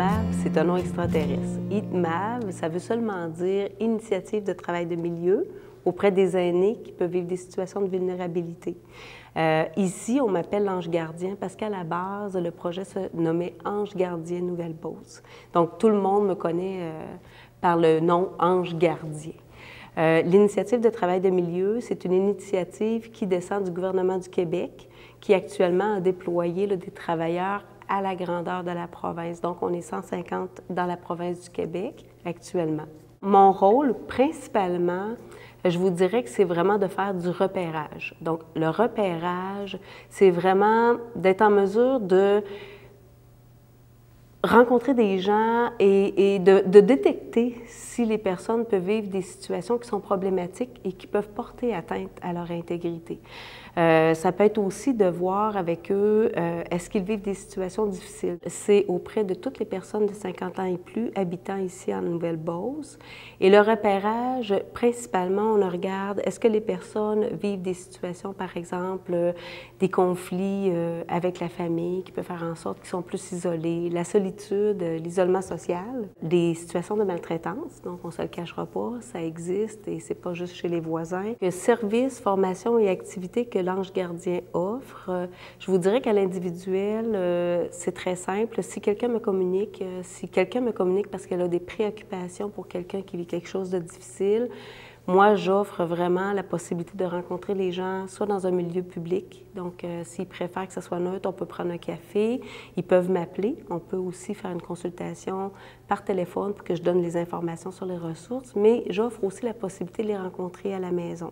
ITMAV, c'est un nom extraterrestre. ITMAV, ça veut seulement dire Initiative de travail de milieu auprès des aînés qui peuvent vivre des situations de vulnérabilité. Ici, on m'appelle l'ange gardien parce qu'à la base, le projet se nommait Ange gardien Nouvelle-Beauce. Donc, tout le monde me connaît par le nom Ange gardien. L'initiative de travail de milieu, c'est une initiative qui descend du gouvernement du Québec, qui actuellement a déployé des travailleurs à la grandeur de la province. Donc, on est 150 dans la province du Québec actuellement. Mon rôle, principalement, je vous dirais que c'est vraiment de faire du repérage. Donc, le repérage, c'est vraiment d'être en mesure de rencontrer des gens et de détecter si les personnes peuvent vivre des situations qui sont problématiques et qui peuvent porter atteinte à leur intégrité. Ça peut être aussi de voir avec eux, est-ce qu'ils vivent des situations difficiles. C'est auprès de toutes les personnes de 50 ans et plus habitant ici en Nouvelle-Beauce. Et le repérage, principalement, on regarde, est-ce que les personnes vivent des situations, par exemple, des conflits avec la famille qui peuvent faire en sorte qu'ils sont plus isolés, la solitude, l'isolement social, des situations de maltraitance, donc on ne se le cachera pas, ça existe et c'est pas juste chez les voisins. Services, formations et activités que l'ange gardien offre, je vous dirais qu'à l'individuel, c'est très simple. Si quelqu'un me communique, parce qu'elle a des préoccupations pour quelqu'un qui vit quelque chose de difficile, moi, j'offre vraiment la possibilité de rencontrer les gens, soit dans un milieu public, donc s'ils préfèrent que ce soit neutre, on peut prendre un café, ils peuvent m'appeler, on peut aussi faire une consultation par téléphone pour que je donne les informations sur les ressources, mais j'offre aussi la possibilité de les rencontrer à la maison.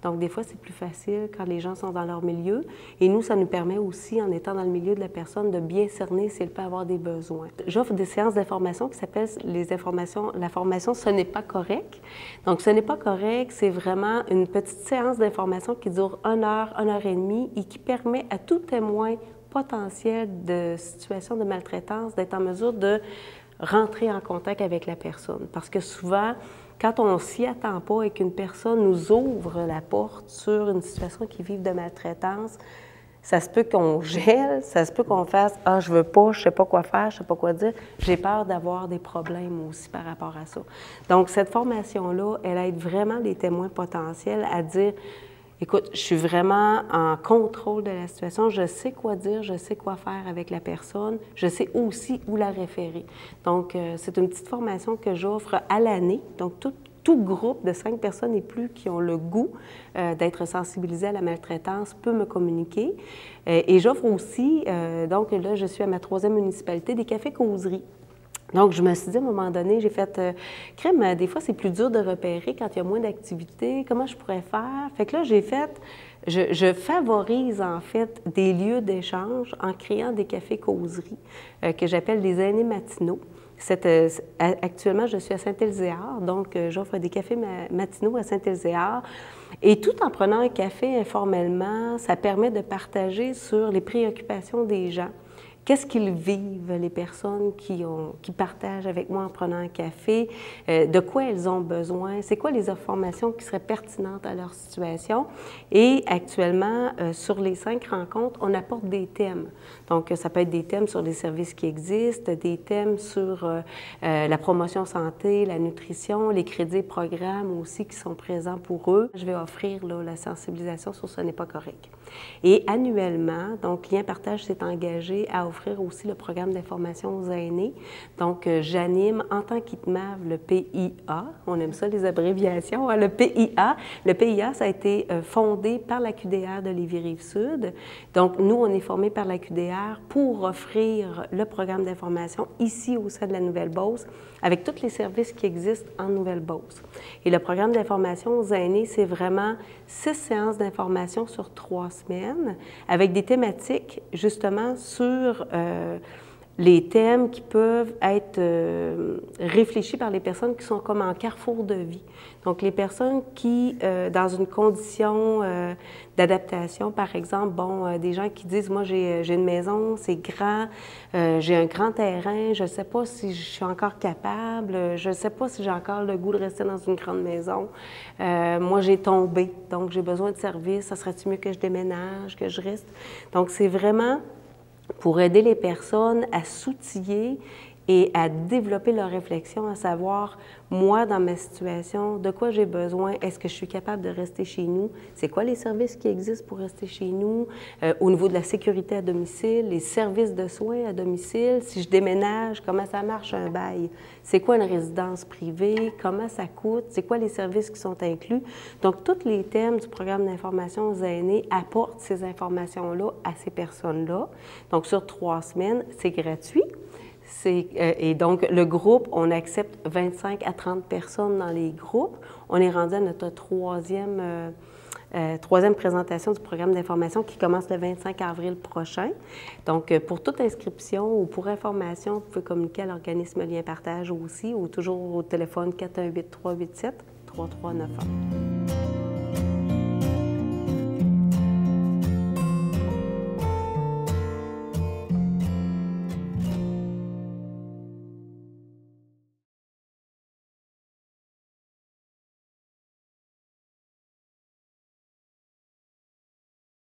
Donc, des fois, c'est plus facile quand les gens sont dans leur milieu. Et nous, ça nous permet aussi, en étant dans le milieu de la personne, de bien cerner si elle peut avoir des besoins. J'offre des séances d'information qui s'appellent la formation « Ce n'est pas correct ». Donc, « Ce n'est pas correct », c'est vraiment une petite séance d'information qui dure 1 heure et demie et qui permet à tout témoin potentiel de situation de maltraitance d'être en mesure de rentrer en contact avec la personne. Parce que souvent, quand on s'y attend pas et qu'une personne nous ouvre la porte sur une situation qui vive de maltraitance, ça se peut qu'on gèle, ça se peut qu'on fasse « Ah, je veux pas, je sais pas quoi faire, je sais pas quoi dire ». J'ai peur d'avoir des problèmes aussi par rapport à ça. Donc, cette formation-là, elle aide vraiment les témoins potentiels à dire « Écoute, je suis vraiment en contrôle de la situation, je sais quoi dire, je sais quoi faire avec la personne, je sais aussi où la référer. » Donc, c'est une petite formation que j'offre à l'année. Donc, tout groupe de 5 personnes et plus qui ont le goût d'être sensibilisés à la maltraitance peut me communiquer. Et j'offre aussi, donc là, je suis à ma 3e municipalité, des cafés-causeries. Donc, je me suis dit, à un moment donné, j'ai fait crème, des fois, c'est plus dur de repérer quand il y a moins d'activités. Comment je pourrais faire? Fait que là, j'ai fait, je favorise, en fait, des lieux d'échange en créant des cafés-causeries que j'appelle des aînés matinaux. Actuellement, je suis à Saint-Élyséard, donc j'offre des cafés matinaux à Saint-Élyséard. Et tout en prenant un café informellement, ça permet de partager sur les préoccupations des gens. Qu'est-ce qu'ils vivent, les personnes qui partagent avec moi en prenant un café, de quoi elles ont besoin, c'est quoi les informations qui seraient pertinentes à leur situation. Et actuellement, sur les 5 rencontres, on apporte des thèmes. Donc, ça peut être des thèmes sur les services qui existent, des thèmes sur la promotion santé, la nutrition, les crédits et programmes aussi qui sont présents pour eux. Je vais offrir là, la sensibilisation sur Ce n'est pas correct. Et annuellement, donc, Lien Partage s'est engagé à offrir aussi le programme d'information aux aînés. Donc, j'anime en tant qu'ITMAV le PIA. On aime ça, les abréviations, hein, le PIA. Le PIA, ça a été fondé par la QDR de Lévis-Rive-Sud. Donc, nous, on est formés par la QDR pour offrir le programme d'information ici au sein de la Nouvelle-Beauce avec tous les services qui existent en Nouvelle-Beauce. Et le programme d'information aux aînés, c'est vraiment 6 séances d'information sur 3 semaines avec des thématiques justement sur les thèmes qui peuvent être réfléchis par les personnes qui sont comme en carrefour de vie. Donc, les personnes qui, dans une condition d'adaptation, par exemple, des gens qui disent « Moi, j'ai une maison, c'est grand, j'ai un grand terrain, je ne sais pas si je suis encore capable, je ne sais pas si j'ai encore le goût de rester dans une grande maison. Moi, j'ai tombé, donc j'ai besoin de services, ça serait-il mieux que je déménage, que je reste? » Donc, c'est vraiment pour aider les personnes à s'outiller et à développer leur réflexion, à savoir, moi, dans ma situation, de quoi j'ai besoin? Est-ce que je suis capable de rester chez nous? C'est quoi les services qui existent pour rester chez nous? Au niveau de la sécurité à domicile, les services de soins à domicile, si je déménage, comment ça marche un bail? C'est quoi une résidence privée? Comment ça coûte? C'est quoi les services qui sont inclus? Donc, tous les thèmes du programme d'information aux aînés apportent ces informations-là à ces personnes-là. Donc, sur 3 semaines, c'est gratuit. Et donc, le groupe, on accepte 25 à 30 personnes dans les groupes. On est rendu à notre troisième présentation du programme d'information qui commence le 25 avril prochain. Donc, pour toute inscription ou pour information, vous pouvez communiquer à l'organisme Lien Partage aussi ou toujours au téléphone 418-387-3391.